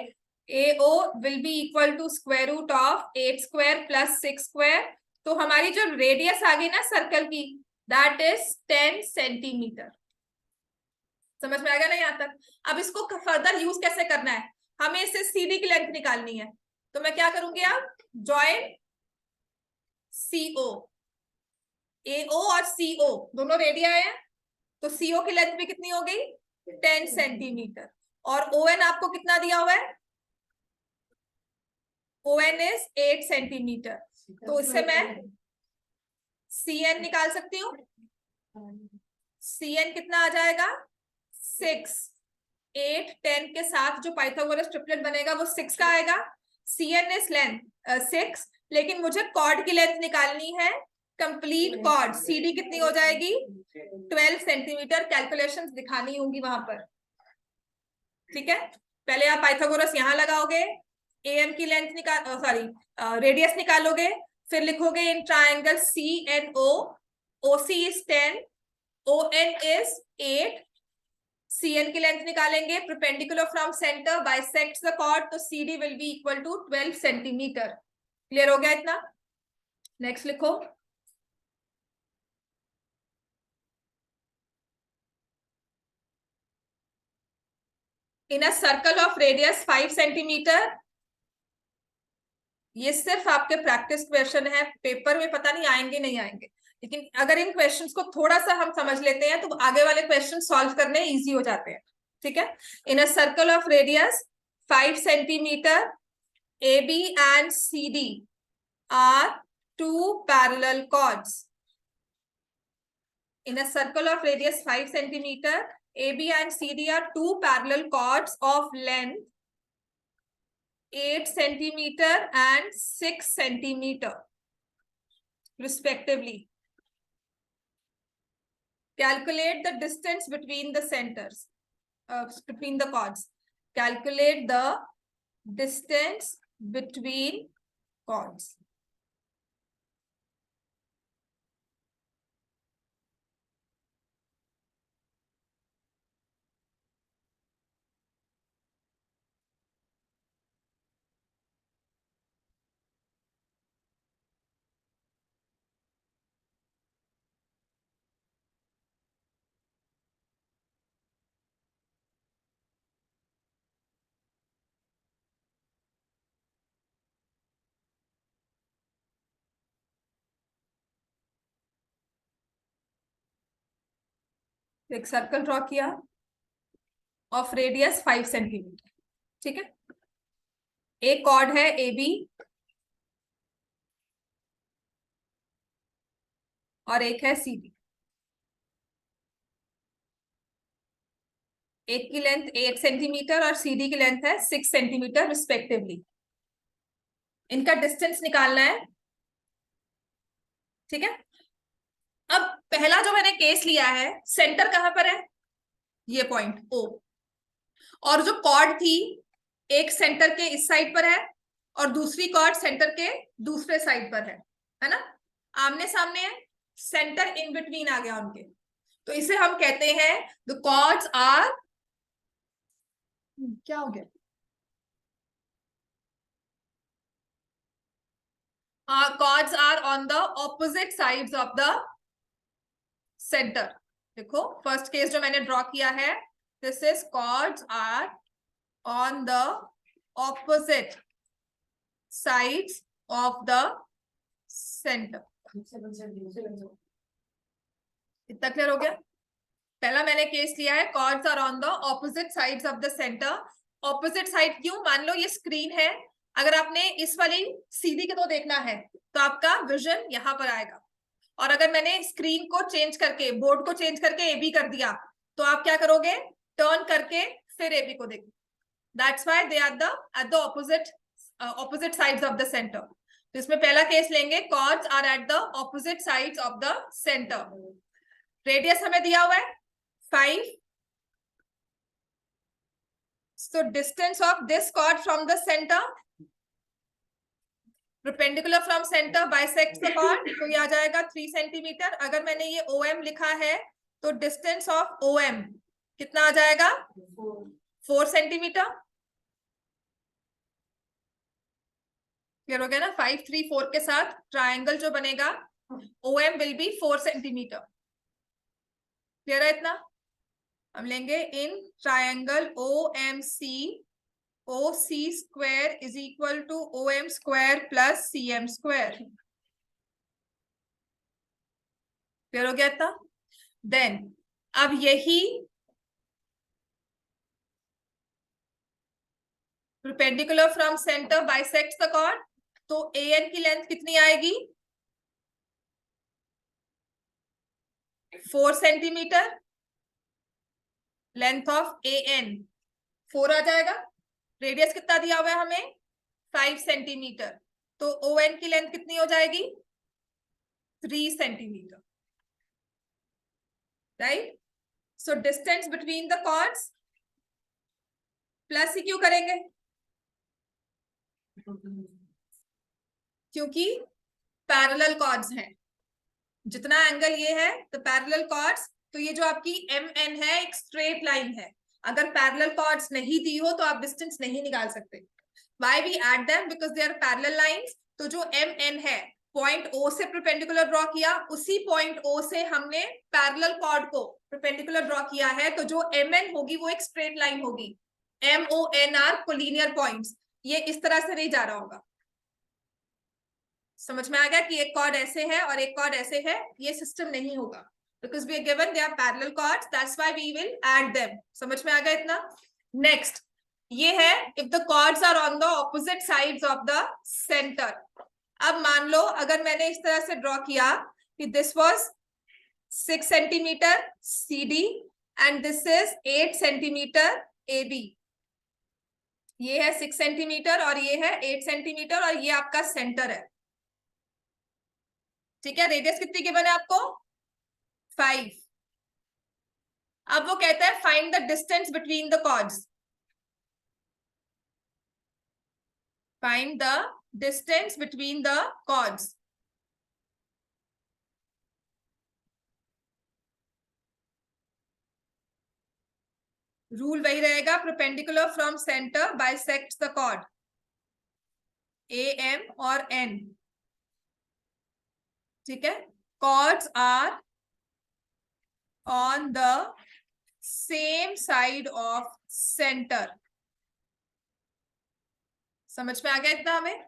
AO will be equal to square root of 8 square plus 6 square. तो हमारी जो रेडियस आ गई ना सर्कल की, दैट इज 10 सेंटीमीटर. समझ में आ गया ना यहाँ तक? अब इसको फर्दर यूज कैसे करना है? हमें इससे सीडी की लेंथ निकालनी है. तो मैं क्या करूंगी? अब जॉइन CO. AO और CO दोनों रेडिया है, तो CO की लेंथ भी कितनी हो गई? 10 सेंटीमीटर. और ON आपको कितना दिया हुआ है? ON is 8 centimetre. तो इससे मैं CN निकाल सकती हूँ. CN कितना आ जाएगा? 6. 8 10 के साथ जो पाइथागोरस ट्रिपलेट बनेगा वो 6 का आएगा. CN इज लेंथ 6, लेकिन मुझे कॉर्ड की लेंथ निकालनी है. कंप्लीट कॉर्ड CD कितनी हो जाएगी? 12 सेंटीमीटर. कैलकुलेशंस दिखानी होंगी वहां पर. ठीक है, पहले आप पाइथागोरस यहां लगाओगे, AM की लेंथ निकाल, सॉरी रेडियस निकालोगे, फिर लिखोगे in triangle CNO. OC is 10, ON is 8. CN की लेंथ निकालेंगे, perpendicular from centre bisects the chord, तो CD will be equal to 12 centimetre. Clear हो गया इतना? नेक्स्ट लिखो. In a circle of radius 5 centimetre. ये सिर्फ आपके प्रैक्टिस क्वेश्चन है, पेपर में पता नहीं आएंगे नहीं आएंगे, लेकिन अगर इन क्वेश्चंस को थोड़ा सा हम समझ लेते हैं तो आगे वाले क्वेश्चन सॉल्व करने इजी हो जाते हैं. ठीक है. In a circle of radius 5 centimetre, AB and CD are two parallel chords. In a circle of radius 5 centimeter, AB and CD are two parallel chords of length 8 centimeter and 6 centimeter respectively. Calculate the distance between the centers, between the chords. Calculate the distance between chords. एक सर्कल ड्रॉ किया ऑफ रेडियस 5 सेंटीमीटर. ठीक है. एक कॉर्ड है AB और एक है CD. एक की लेंथ 8 सेंटीमीटर और CD की लेंथ है 6 सेंटीमीटर रिस्पेक्टिवली. इनका डिस्टेंस निकालना है. ठीक है. अब पहला जो मैंने केस लिया है, सेंटर कहां पर है? ये पॉइंट O. और जो कॉर्ड थी, एक सेंटर के इस साइड पर है और दूसरी कॉर्ड सेंटर के दूसरे साइड पर है ना? आमने सामने है, सेंटर इन बिटवीन आ गया उनके. तो इसे हम कहते हैं द कॉर्ड्स आर, क्या हो गया? Chords are on the opposite sides of the center. देखो फर्स्ट केस जो मैंने ड्रॉ किया है, this is chords are on the opposite sides of the center. इतना क्लियर हो गया? पहला मैंने केस लिया है chords are on the opposite sides of the center. Opposite side क्यों? मान लो ये स्क्रीन है, अगर आपने इस वाली सीधी को देखना है तो आपका विजन यहाँ पर आएगा, और अगर मैंने स्क्रीन को चेंज करके, बोर्ड को चेंज करके AB कर दिया तो आप क्या करोगे, टर्न करके फिर AB को देखो. That's why they are the at the opposite sides of the centre. तो इसमें पहला केस लेंगे, chords are at the opposite sides of the centre. Radius हमें दिया हुआ है 5. So distance of this chord from the center, perpendicular from center bisects the chord, तो ये आ जाएगा 3 सेंटीमीटर. अगर मैंने ये OM लिखा है तो डिस्टेंस ऑफ OM कितना आ जाएगा, 4 सेंटीमीटर. क्लियर हो गया ना. 5 3 4 के साथ ट्राइंगल जो बनेगा OM will be 4 centimetre. Clear है इतना. हम लेंगे in triangle OMC, OC square is equal to OM square plus CM square. Clear हो गया इतना. देन अब यही perpendicular from centre bisects the chord, तो AN की लेंथ कितनी आएगी, 4 सेंटीमीटर. लेंथ ऑफ AN 4 आ जाएगा. रेडियस कितना दिया हुआ है हमें, 5 सेंटीमीटर. तो ON की लेंथ कितनी हो जाएगी, 3 centimetre. Right. So distance between the chords plus ही क्यों करेंगे, क्योंकि पैरेलल कॉर्ड्स हैं. जितना एंगल ये है तो पैरेलल कॉर्ड्स, तो ये जो आपकी MN है एक स्ट्रेट लाइन है. अगर पैरेलल कॉर्ड्स नहीं दी हो तो आप डिस्टेंस नहीं निकाल सकते. Why we add them, because they are parallel lines. तो जो MN है पॉइंट O से परपेंडिकुलर ड्रॉ किया, उसी पॉइंट O से हमने पैरेलल कॉर्ड को परपेंडिकुलर ड्रॉ किया है. तो जो MN होगी वो एक स्ट्रेट लाइन होगी. MON are collinear points. ये इस तरह से नहीं जा रहा होगा. समझ में आ गया कि एक कॉर्ड ऐसे है और एक कॉर्ड ऐसे है, ये सिस्टम नहीं होगा. Because we are given they are parallel chords, that's why we will add them. समझ में आ गया इतना. नेक्स्ट ये है, if the chords are on the opposite sides of the centre. अब मान लो अगर मैंने इस तरह से ड्रॉ किया कि this was 6 centimetre CD and this is 8 centimetre AB. ये है 6 सेंटीमीटर और ये है 8 सेंटीमीटर और ये आपका सेंटर है. ठीक है. रेडियस कितनी गिवन है आपको, 5. अब वो कहता है find the distance between the chords. Find the distance between the chords. Rule वही रहेगा, perpendicular from centre bisects the chord, AM और N. ठीक है. Chords are on the same side of centre. समझ में आ गया इतना. हमें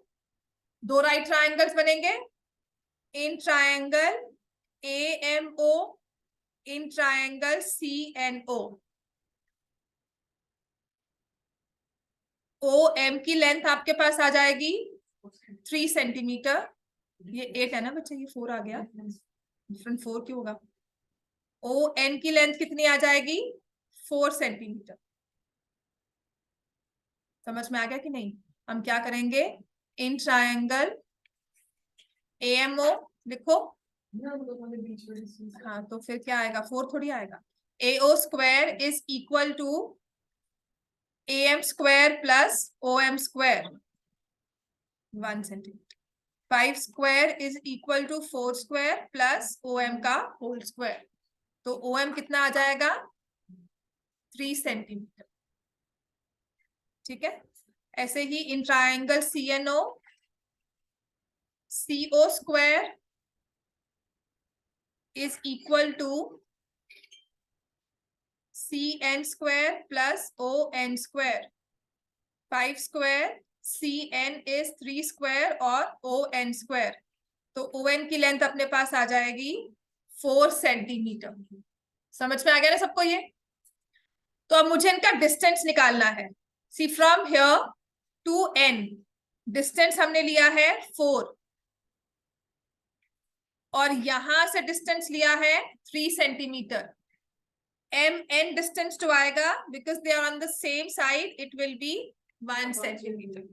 2 राइट ट्राइंगल्स बनेंगे in triangle AMO, in triangle CNO. OM की लेंथ आपके पास आ जाएगी 3 सेंटीमीटर. ये 8 है ना बच्चे, ये 4 आ गया, डिफरेंट 4 क्यों होगा. ON की लेंथ कितनी आ जाएगी, 4 सेंटीमीटर. समझ में आ गया कि नहीं. हम क्या करेंगे, इन ट्रायंगल AMO लिखो. हाँ तो फिर क्या आएगा, 4 थोड़ी आएगा. AO square is equal to AM square plus OM square 1 centimetre. 5 square is equal to 4 square plus OM का होल स्क्वायर. तो OM कितना आ जाएगा, 3 सेंटीमीटर. ठीक है. ऐसे ही in triangle CNO, CO square is equal to CN square plus ON square. 5 square CN is 3 square और ON स्क्वायर. तो ON की लेंथ अपने पास आ जाएगी 4 सेंटीमीटर. समझ में आ गया ना सबको ये. तो अब मुझे इनका डिस्टेंस निकालना है. C from here to N distance हमने लिया है 4 और यहां से डिस्टेंस लिया है 3 सेंटीमीटर. mn distance to आएगा because they are on the same side, it will be 1 centimeter.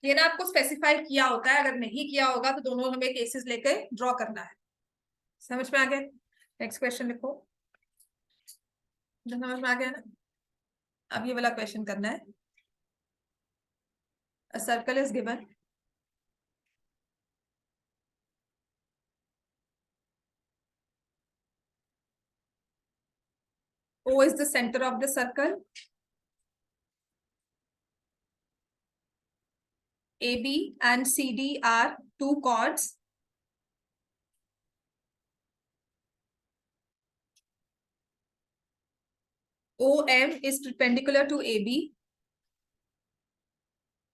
ये ना आपको स्पेसिफाई किया होता है, अगर नहीं किया होगा तो दोनों हमें केसेस लेकर ड्रॉ करना है. समझ में आ गया? नेक्स्ट क्वेश्चन लिखो. समझ में आ गया ना? अब ये वाला क्वेश्चन करना है. A circle is given. O is the center of the circle. AB and CD are two chords. OM is perpendicular to AB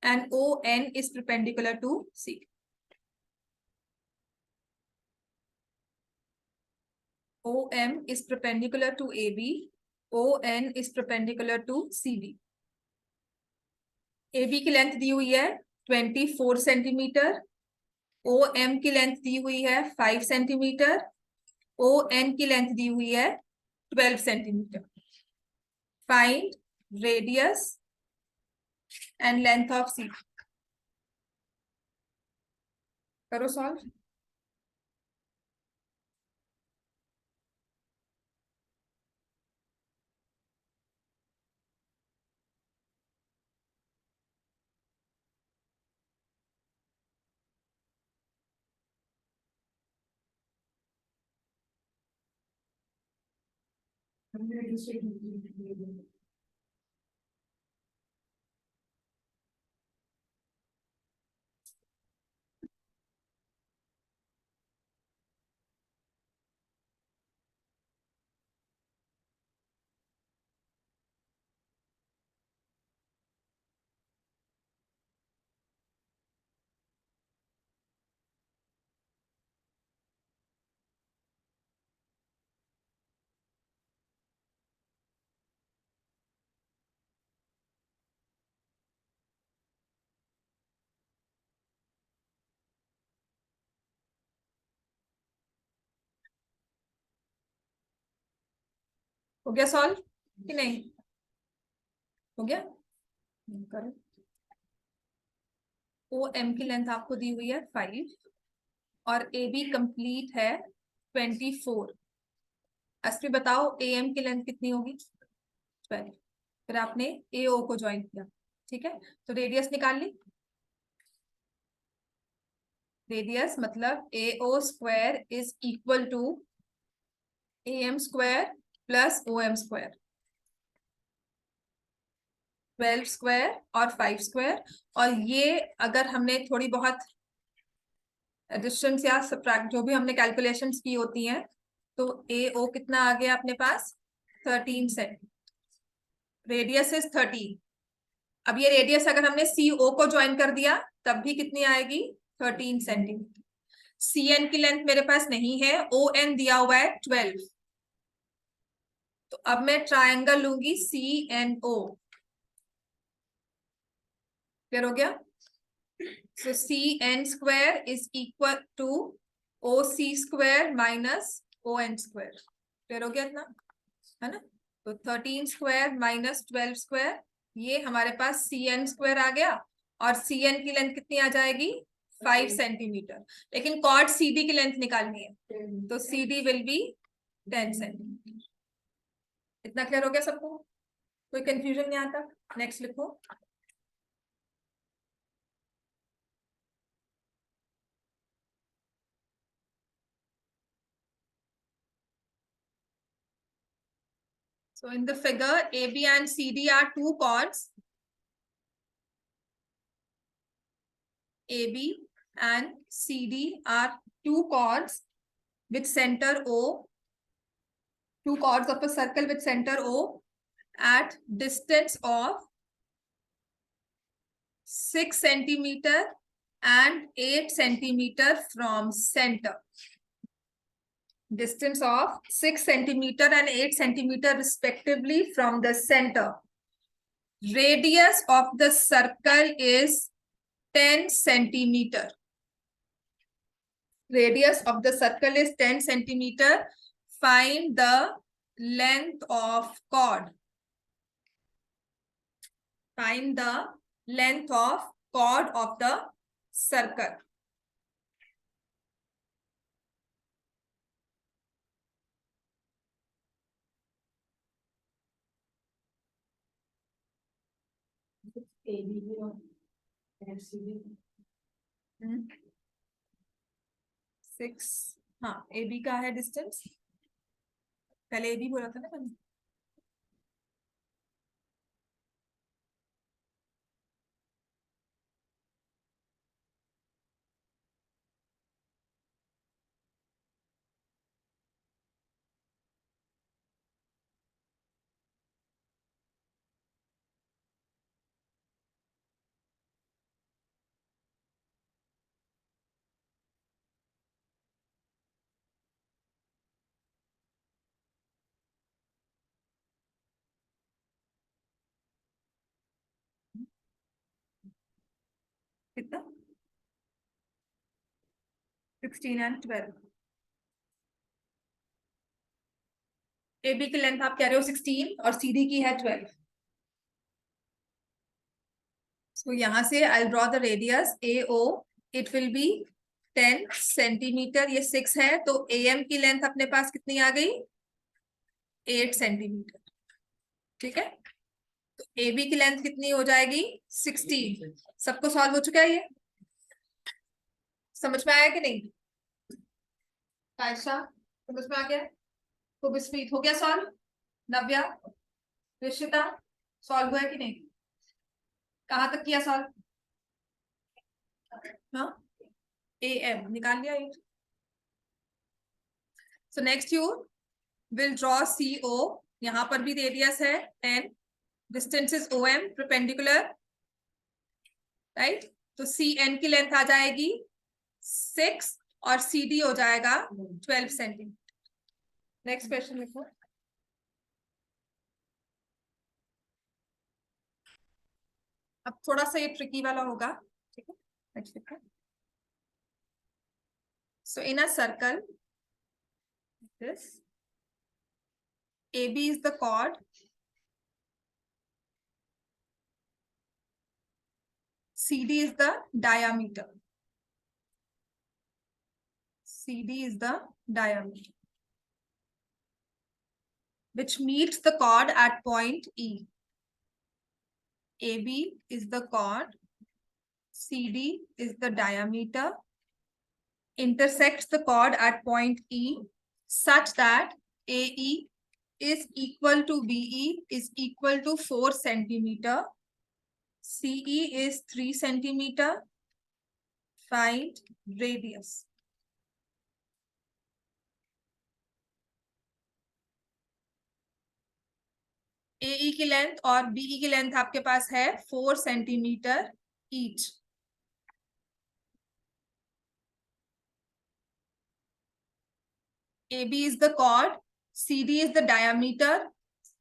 and ON is perpendicular to CD. OM is perpendicular to AB, ON is perpendicular to CD. AB की लेंथ दी हुई है 24 सेंटीमीटर, OM की लेंथ दी हुई है 5 सेंटीमीटर, ON की लेंथ दी हुई है 12 centimetre. Find radius and length of CD. करो सॉल्व. हो गया सॉल्व कि नहीं? हो गया. करो. OM की लेंथ आपको दी हुई है 5 और AB कंप्लीट है 24. अस्मी बताओ AM की लेंथ कितनी होगी? 12. फिर आपने AO को ज्वाइन किया. ठीक है, तो रेडियस निकाल ली. रेडियस मतलब AO square is equal to AM square plus OM square. 12 square और 5 स्क्वायर. और ये अगर हमने थोड़ी बहुत डिस्टेंस या सबट्रैक्ट जो भी हमने कैलकुलेशंस की होती हैं, तो AO कितना आ गया अपने पास? 13 सेंटीमीटर. Radius is 13. अब ये रेडियस अगर हमने CO को ज्वाइन कर दिया तब भी कितनी आएगी? 13 सेंटीमीटर. CN की लेंथ मेरे पास नहीं है, ON दिया हुआ है 12. तो अब मैं ट्रायंगल लूंगी CNO. क्लियर हो गया? So CN square is equal to OC square minus ON square. Clear हो गया इतना? है ना? तो 13 स्क्वायर माइनस 12 स्क्वायर, ये हमारे पास CN स्क्वायर आ गया. और CN की लेंथ कितनी आ जाएगी? 5 सेंटीमीटर. लेकिन कॉर्ड CD की लेंथ निकालनी है, तो CD विल बी 10 सेंटीमीटर. इतना क्लियर हो गया सबको? कोई कंफ्यूजन नहीं आता? नेक्स्ट लिखो. So in the figure, AB and CD are two chords. AB and CD are two chords with center O. Two chords of a circle with center O at distance of 6 centimeter and 8 centimeter from center. Distance of 6 centimeter and 8 centimeter respectively from the center. Radius of the circle is 10 centimeter. Radius of the circle is 10 centimeter. Find the length of chord. Find the length of chord of the circle. Six, हाँ ए बी का है डिस्टेंस, पहले ए बी बोला था ना मैंने। कितना? 16 एंड 12। ए बी की लेंथ आप कह रहे हो 16 और सी डी की है 12। तो यहां से I draw the radius A O, it will be 10 centimetre. ये 6 है, तो ए एम की लेंथ अपने पास कितनी आ गई? 8 सेंटीमीटर। ठीक है, तो ए बी की लेंथ कितनी हो जाएगी? 16। सबको सॉल्व हो चुका है ये? समझ में आया कि नहीं? आयशा, समझ में आ गया? तो बिस्मीत हो गया सॉल्व? नव्या, रिशिता, सॉल्व हुआ है कि नहीं? कहाँ तक किया सॉल्व? हाँ, ए एम निकाल लिया ये। So next you will draw C O. यहां पर भी रेडियस है 10, distance is O M, perpendicular, right? तो सी एन की लेंथ आ जाएगी 6 और सी डी हो जाएगा 12 सेंटीमीटर। नेक्स्ट क्वेश्चन लिखो। अब थोड़ा सा ये ट्रिकी वाला होगा, ठीक है? नेक्स्ट लिखो। So in a circle this, AB is the chord, CD is the diameter. CD is the diameter, which meets the chord at point E. AB is the chord, CD is the diameter, intersects the chord at point E such that AE is equal to BE is equal to 4 centimeter, CE is 3 centimeter. Find radius. AE की लेंथ और BE की लेंथ आपके पास है 4 centimetre each. AB is the chord, CD is the diameter,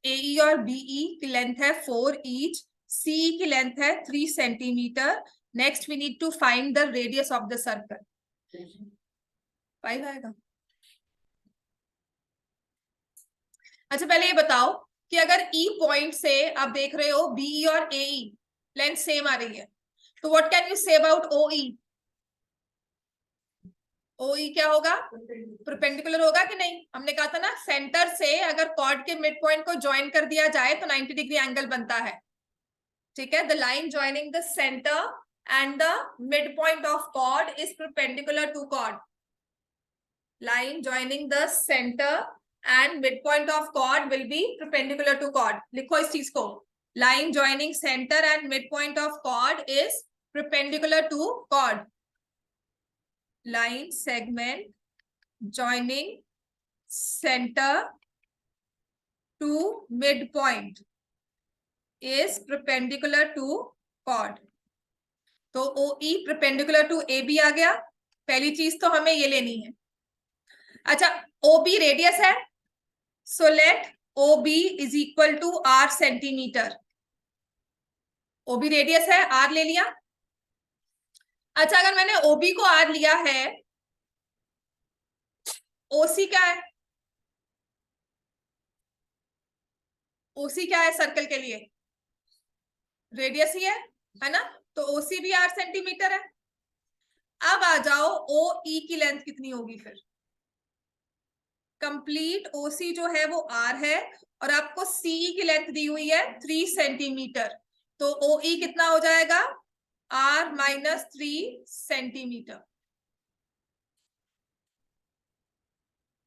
AE और BE की लेंथ है 4 ईच, CE की लेंथ है 3 centimetre. Next we need to find the radius of the circle. 5 आएगा। अच्छा, पहले ये बताओ कि अगर E पॉइंट से आप देख रहे हो BE और AE लेंथ सेम आ रही है, तो what can you say about OE? OE क्या होगा? परपेंडिकुलर होगा कि नहीं? हमने कहा था ना, सेंटर से अगर कॉर्ड के मिड पॉइंट को ज्वाइन कर दिया जाए तो 90 डिग्री एंगल बनता है। ठीक है, the line joining the centre and the mid point of chord is perpendicular to chord. Line joining the centre and mid point of chord will be perpendicular to chord. लिखो इस चीज को, line joining centre and mid point of chord is perpendicular to chord. line segment joining center to midpoint is perpendicular to chord. तो OE perpendicular to AB आ गया। पहली चीज तो हमें ये लेनी है। अच्छा, OB रेडियस है, so let OB is equal to R centimetre. OB radius है, R ले लिया। अच्छा, अगर मैंने OB को R लिया है, OC क्या है? ओसी क्या है सर्कल के लिए? रेडियस ही है ना? तो ओसी भी 8 सेंटीमीटर है। अब आ जाओ ओ ई की लेंथ कितनी होगी फिर? कंप्लीट ओसी जो है वो आर है और आपको सीई की लेंथ दी हुई है 3 सेंटीमीटर, तो ओ ई कितना हो जाएगा? Are minus 3 centimetre.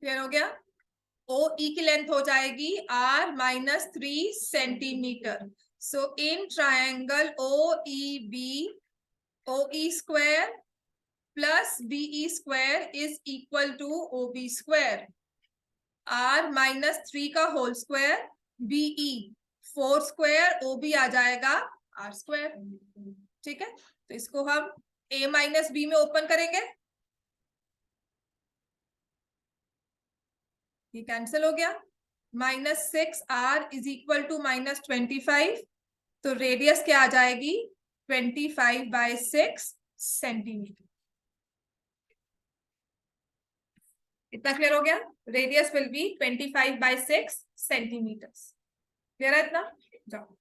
क्लियर हो गया? ओ ई की लेंथ हो जाएगी R minus 3 centimetre. So in triangle O E B, O E square plus BE square is equal to O B square. R minus 3 का whole square, BE 4 square, O B आ जाएगा आर स्क्वायर। ठीक है, तो इसको हम a माइनस बी में ओपन करेंगे, ये कैंसिल हो गया। -6r इज इक्वल टू -25, तो रेडियस क्या आ जाएगी? 25/6 सेंटीमीटर। इतना क्लियर हो गया? Radius will be 25/6 centimetre. Clear है इतना? जाओ।